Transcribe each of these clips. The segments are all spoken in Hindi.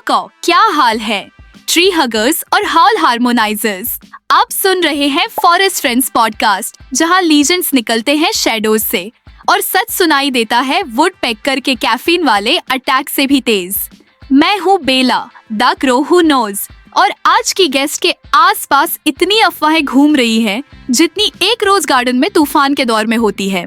कौ क्या हाल है, ट्री हगर्स और हाउल हार्मोनाइजर्स। आप सुन रहे हैं फॉरेस्ट फ्रेंड्स पॉडकास्ट, जहां लीजेंड्स निकलते हैं शैडोज से और सच सुनाई देता है वुड पेकर के कैफीन वाले अटैक से भी तेज। मैं हूँ बेला, द क्रो हू नोज, और आज की गेस्ट के आसपास इतनी अफवाहें घूम रही हैं जितनी एक रोज गार्डन में तूफान के दौर में होती है।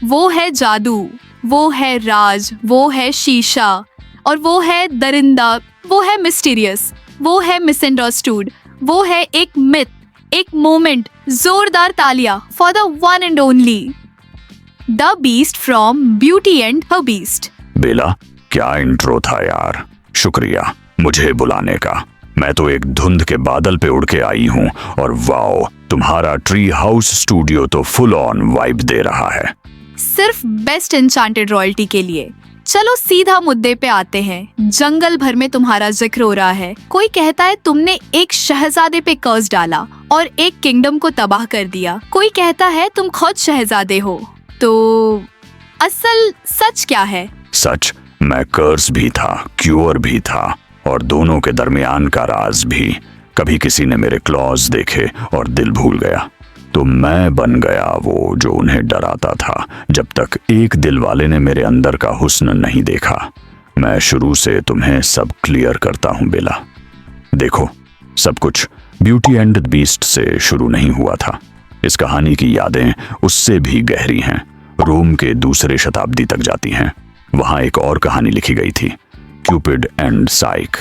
वो है जादू, वो है राज, वो है शीशा, और वो है दरिंदा, वो है मिस्टीरियस, वो है मिसअंडरस्टूड, वो है एक मिथ, एक मोमेंट। जोरदार तालियां for the one and only the beast from beauty and the beast. Bella, क्या इंट्रो था यार, शुक्रिया मुझे बुलाने का। मैं तो एक धुंध के बादल पे उड़ के आई हूँ और वाओ, तुम्हारा ट्री हाउस स्टूडियो तो फुल ऑन वाइब दे रहा है। सिर्फ बेस्ट एन्चांटेड रॉयल्टी के लिए। चलो सीधा मुद्दे पे आते हैं। जंगल भर में तुम्हारा जिक्र हो रहा है। कोई कहता है तुमने एक शहजादे पे कर्ज डाला और एक किंगडम को तबाह कर दिया। कोई कहता है तुम खुद शहजादे हो। तो असल सच क्या है? सच, मैं कर्ज भी था, क्यूअर भी था, और दोनों के दरमियान का राज भी। कभी किसी ने मेरे क्लॉज देखे और दिल भूल गया, तो मैं बन गया वो जो उन्हें डराता था, जब तक एक दिल वाले ने मेरे अंदर का हुस्न नहीं देखा। मैं शुरू से तुम्हें सब क्लियर करता हूँ बेला। देखो, सब कुछ ब्यूटी एंड द बीस्ट से शुरू नहीं हुआ था। इस कहानी की यादें उससे भी गहरी हैं, रोम के दूसरे शताब्दी तक जाती हैं। वहाँ एक और कहानी लिखी गई थी, क्यूपिड एंड साइक।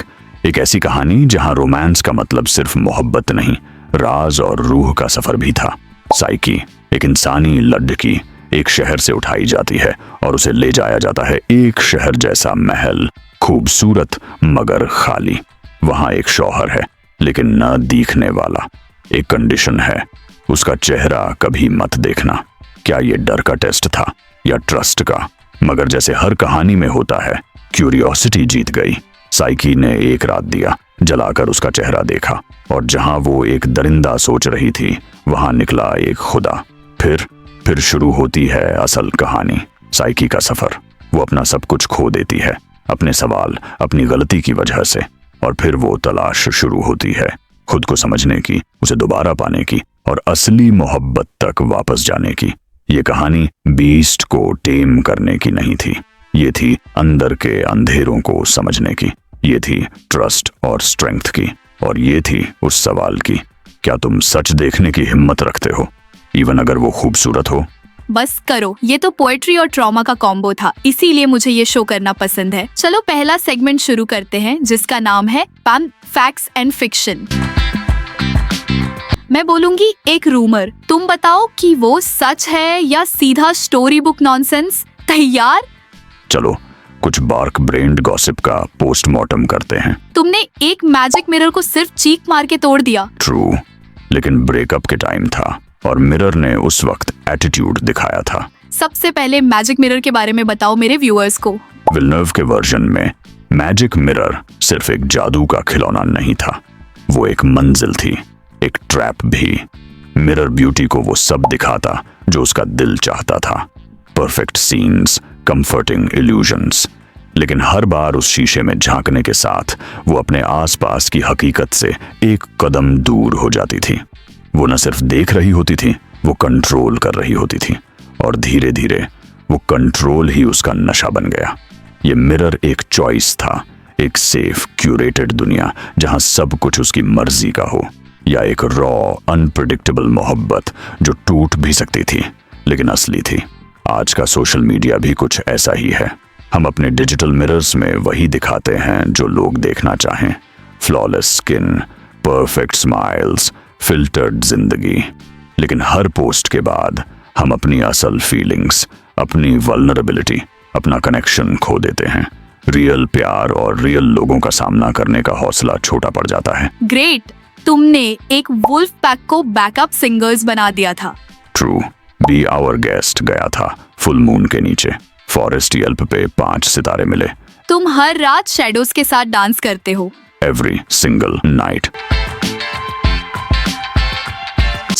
एक ऐसी कहानी जहाँ रोमांस का मतलब सिर्फ मोहब्बत नहीं, राज और रूह का सफर भी था। साइकी, एक इंसानी लड़की, एक शहर से उठाई जाती है और उसे ले जाया जाता है एक शहर जैसा महल, खूबसूरत मगर खाली। वहां एक शौहर है, लेकिन न दिखने वाला। एक कंडीशन है, उसका चेहरा कभी मत देखना। क्या ये डर का टेस्ट था या ट्रस्ट का? मगर जैसे हर कहानी में होता है, क्यूरियोसिटी जीत गई। साइकी ने एक रात दिया जलाकर उसका चेहरा देखा, और जहां वो एक दरिंदा सोच रही थी, वहां निकला एक खुदा। फिर शुरू होती है असल कहानी, साइकी का सफर। वो अपना सब कुछ खो देती है, अपने सवाल, अपनी गलती की वजह से, और फिर वो तलाश शुरू होती है, खुद को समझने की, उसे दोबारा पाने की, और असली मोहब्बत तक वापस जाने की। ये कहानी बीस्ट को टेम करने की नहीं थी, ये थी अंदर के अंधेरों को समझने की। ये थी ट्रस्ट और स्ट्रेंथ की, और ये थी उस सवाल की, क्या तुम सच देखने की हिम्मत रखते हो, इवन अगर वो खूबसूरत हो? बस करो, ये तो पोएट्री और ट्रॉमा का कॉम्बो था, इसीलिए मुझे ये शो करना पसंद है। चलो पहला सेगमेंट शुरू करते हैं, जिसका नाम है फैक्ट्स एंड फिक्शन। मैं बोलूंगी एक रूमर, तुम बताओ कि वो सच है या सीधा स्टोरी बुक नॉनसेंस। तैयार? चलो कुछ बार्क ब्रेन्ड गॉसिप का पोस्टमार्टम करते हैं। तुमने एक मैजिक मिरर को सिर्फ चीख मार के तोड़ दिया। ट्रू, लेकिन ब्रेकअप के टाइम था और मिरर ने उस वक्त एटीट्यूड दिखाया था। सबसे पहले मैजिक मिरर के बारे में बताओ मेरे व्यूअर्स को। विलनर्व के वर्जन में मैजिक मिरर सिर्फ एक जादू का खिलौना नहीं था, वो एक मंजिल थी, एक ट्रैप भी। मिरर ब्यूटी को वो सब दिखाता जो उसका दिल चाहता था, परफेक्ट सीन्स, कंफर्टिंग इल्यूजन्स। लेकिन हर बार उस शीशे में झांकने के साथ वो अपने आसपास की हकीकत से एक कदम दूर हो जाती थी। वो न सिर्फ देख रही होती थी, वो कंट्रोल कर रही होती थी, और धीरे धीरे वो कंट्रोल ही उसका नशा बन गया। ये मिरर एक चॉइस था, एक सेफ क्यूरेटेड दुनिया जहां सब कुछ उसकी मर्जी का हो, या एक रॉ अनप्रेडिक्टेबल मोहब्बत जो टूट भी सकती थी लेकिन असली थी। आज का सोशल मीडिया भी कुछ ऐसा ही है। हम अपने डिजिटल मिरर्स में वही दिखाते हैं जो लोग देखना चाहें, flawless skin, perfect smiles, filtered जिंदगी। लेकिन हर पोस्ट के बाद हम अपनी असल फीलिंग्स, अपनी वल्नरेबिलिटी, अपना कनेक्शन खो देते हैं। रियल प्यार और रियल लोगों का सामना करने का हौसला छोटा पड़ जाता है। ग्रेट, तुमने एक वुल्फ पैक को बैकअप सिंगर्स बना दिया था। ट्रू, बी आवर गेस्ट गया था फुल मून के नीचे, फॉरेस्ट येल्प पे 5 सितारे मिले। तुम हर रात शैडोज के साथ डांस करते हो। Every single night.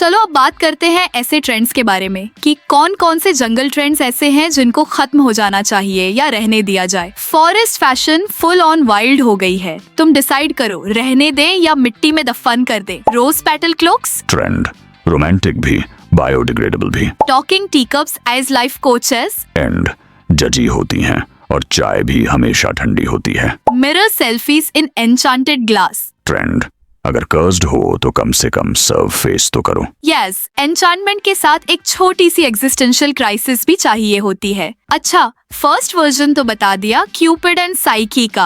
चलो अब बात करते हैं ऐसे ट्रेंड्स के बारे में कि कौन कौन से जंगल ट्रेंड्स ऐसे हैं जिनको खत्म हो जाना चाहिए या रहने दिया जाए। Forest fashion full on wild हो गई है। तुम डिसाइड करो, रहने दें या मिट्टी में दफन कर दें। Rose petal cloaks trend, romantic भी, बायोडिग्रेडेबल भी। Talking tea cups as life coaches and जजी होती हैं और चाय भी हमेशा ठंडी होती है। मिरर सेल्फीज इन एन्चांटेड ग्लास ट्रेंड, अगर कर्स्ड हो तो कम से कम सर्व फेस तो करो। यस, एन्चांटमेंट के साथ एक छोटी सी एग्जिस्टेंशियल क्राइसिस भी चाहिए होती है। अच्छा, फर्स्ट वर्जन तो बता दिया क्यूपिड एंड साइकी का।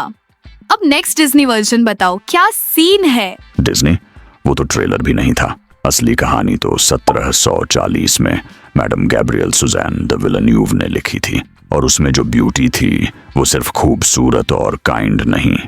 अब नेक्स्ट डिज्नी वर्जन बताओ, क्या सीन है। डिज्नी, वो तो ट्रेलर भी नहीं था। असली कहानी तो 1740 में मैडम गैब्रियल सुजैन द विलेन्यूव ने लिखी थी, और उसमें जो ब्यूटी थी वो सिर्फ खूबसूरत और काइंड नहीं,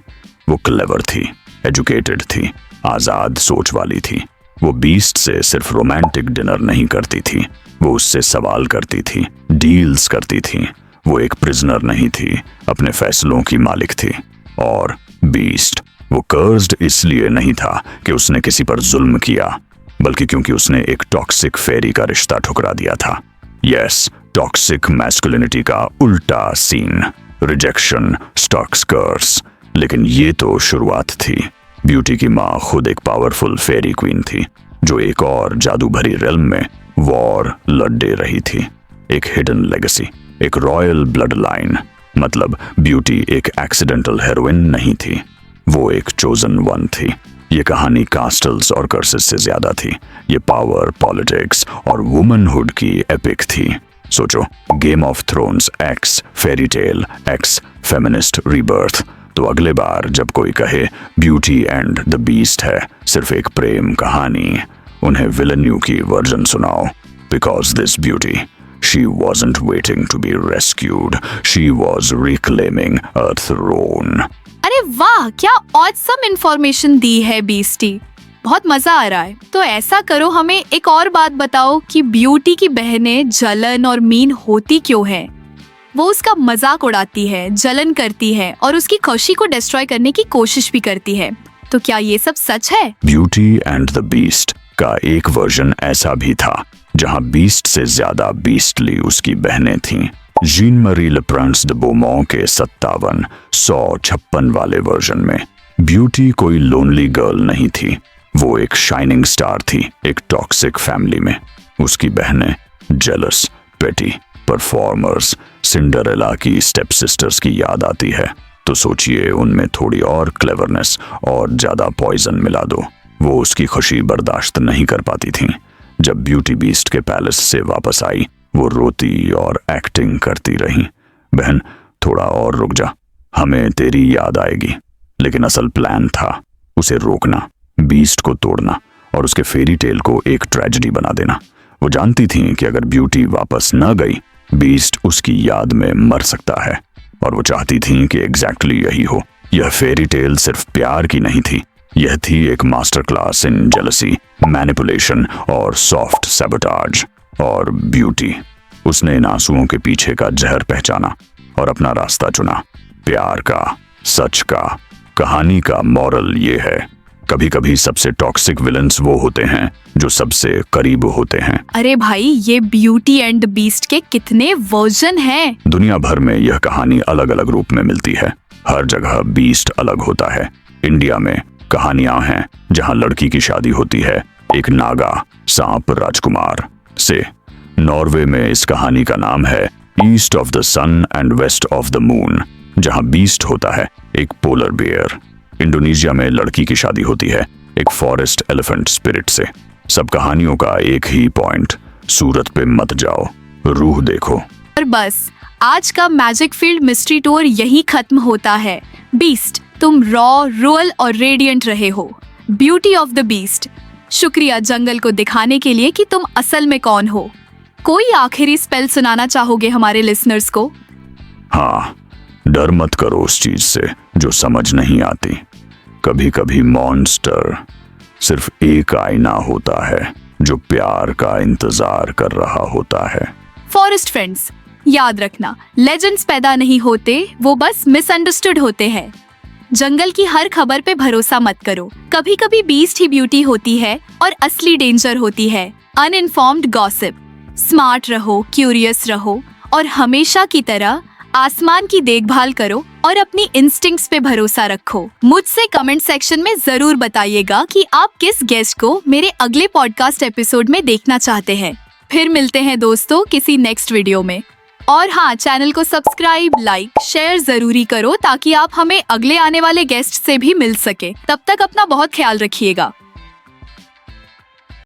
वो क्लेवर थी, एजुकेटेड थी, आजाद सोच वाली थी। वो बीस्ट से सिर्फ रोमांटिक डिनर नहीं करती थी, वो उससे सवाल करती थी, डील्स करती थी। वो एक प्रिजनर नहीं थी, अपने फैसलों की मालिक थी। और बीस्ट, वो कर्स्ड इसलिए नहीं था कि उसने किसी पर जुल्म किया, बल्कि क्योंकि उसने एक टॉक्सिक फेरी का रिश्ता ठुकरा दिया था। यस, टॉक्सिक मैस्कुलिनिटी का उल्टा सीन, रिजेक्शन, स्टॉक्स कर्स। लेकिन ये तो शुरुआत थी। ब्यूटी की माँ खुद एक पावरफुल फेरी क्वीन थी, जो एक और जादू भरी रेल्म में वॉर लड़े रही थी। एक हिडन लेगेसी, एक रॉयल ब्लड लाइन। मतलब ब्यूटी एक एक्सीडेंटल हेरोइन नहीं थी, वो एक चोजन वन थी। ये कहानी कास्टल्स और कर्सेस से ज्यादा थी। ये पावर, पॉलिटिक्स और वुमनहुड की एपिक थी। सोचो, game of thrones x fairy tale x feminist rebirth. तो अगले बार जब कोई कहे ब्यूटी एंड द बीस्ट है सिर्फ एक प्रेम कहानी, उन्हें विलेन्यू की वर्जन सुनाओ। Because this beauty, she wasn't waiting to be rescued, she was reclaiming a throne। अरे वाह, क्या ऑसम इंफॉर्मेशन दी है बीस्टी, बहुत मजा आ रहा है। तो ऐसा करो, हमें एक और बात बताओ कि ब्यूटी की बहनें जलन और मीन होती क्यों हैं? वो उसका मजाक उड़ाती है, जलन करती है और उसकी खुशी को डिस्ट्रॉय करने की कोशिश भी करती है। तो क्या ये सब सच है? ब्यूटी एंड द बीस्ट का एक वर्जन ऐसा भी था जहां बीस्ट से ज्यादा बीस्टली उसकी बहनें थीं। जीन मरी लेप्रांस de Beaumont के 57 वाले वर्जन में ब्यूटी कोई लोनली गर्ल नहीं थी, वो एक शाइनिंग स्टार थी एक टॉक्सिक फैमिली में। उसकी बहनें जेलस, पेटी, परफॉर्मर्स, सिंडरेला की स्टेप सिस्टर्स की याद आती है। तो सोचिए, उनमें थोड़ी और क्लेवरनेस और ज्यादा पॉइजन मिला दो, वो उसकी खुशी बर्दाश्त नहीं कर पाती थीं। जब ब्यूटी बीस्ट के पैलेस से वापस आई, वो रोती और एक्टिंग करती रही। बहन, थोड़ा और रुक जा, हमें तेरी याद आएगी। लेकिन असल प्लान था उसे रोकना, बीस्ट को तोड़ना और उसके फेरी टेल को एक ट्रेजेडी बना देना। वो जानती थी कि अगर ब्यूटी वापस न गई, बीस्ट उसकी याद में मर सकता है, और वो चाहती थी कि एग्जैक्टली यही हो। यह फेरी टेल सिर्फ प्यार की नहीं थी, यह थी एक master class in jealousy, manipulation और सॉफ्ट सैबोटाज। और ब्यूटी, उसने इन आंसुओं के पीछे का जहर पहचाना और अपना रास्ता चुना, प्यार का, सच का। कहानी का मॉरल ये है, कभी कभी सबसे टॉक्सिक विलन्स वो होते हैं जो सबसे करीब होते हैं। अरे भाई, ये ब्यूटी एंड बीस्ट के कितने वर्जन हैं? दुनिया भर में यह कहानी अलग अलग रूप में मिलती है, हर जगह बीस्ट अलग होता है। इंडिया में कहानियां हैं जहां लड़की की शादी होती है एक नागा सांप राजकुमार से। नॉर्वे में इस कहानी का नाम है east of the sun and west of the moon, जहां बीस्ट होता है एक पोलर बियर। इंडोनेशिया में लड़की की शादी होती है एक फॉरेस्ट एलिफेंट स्पिरिट से। सब कहानियों का एक ही पॉइंट, सूरत पे मत जाओ, रूह देखो। और बस, आज का मैजिक फील्ड मिस्ट्री टूर यही खत्म होता है। बीस्ट, तुम रॉ, रोयल और रेडिएंट रहे हो। ब्यूटी ऑफ द बीस्ट, शुक्रिया जंगल को दिखाने के लिए कि तुम असल में कौन हो। कोई आखिरी स्पेल सुनाना चाहोगे हमारे लिसनर्स को? हाँ, डर मत करो उस चीज से जो समझ नहीं आती। कभी कभी मॉन्स्टर सिर्फ एक आईना होता है जो प्यार का इंतजार कर रहा होता है। फॉरेस्ट फ्रेंड्स, याद रखना, लेजेंड्स पैदा नहीं होते, वो बस मिसअंडरस्टूड होते हैं। जंगल की हर खबर पे भरोसा मत करो। कभी कभी बीस्ट ही ब्यूटी होती है और असली डेंजर होती है अनइन्फॉर्म्ड गॉसिप। स्मार्ट रहो, क्यूरियस रहो और हमेशा की तरह आसमान की देखभाल करो और अपनी इंस्टिंक्ट्स पे भरोसा रखो। मुझसे कमेंट सेक्शन में जरूर बताइएगा कि आप किस गेस्ट को मेरे अगले पॉडकास्ट एपिसोड में देखना चाहते हैं। फिर मिलते हैं दोस्तों किसी नेक्स्ट वीडियो में। और हाँ, चैनल को सब्सक्राइब, लाइक, शेयर जरूरी करो ताकि आप हमें अगले आने वाले गेस्ट से भी मिल सके। तब तक अपना बहुत ख्याल रखिएगा।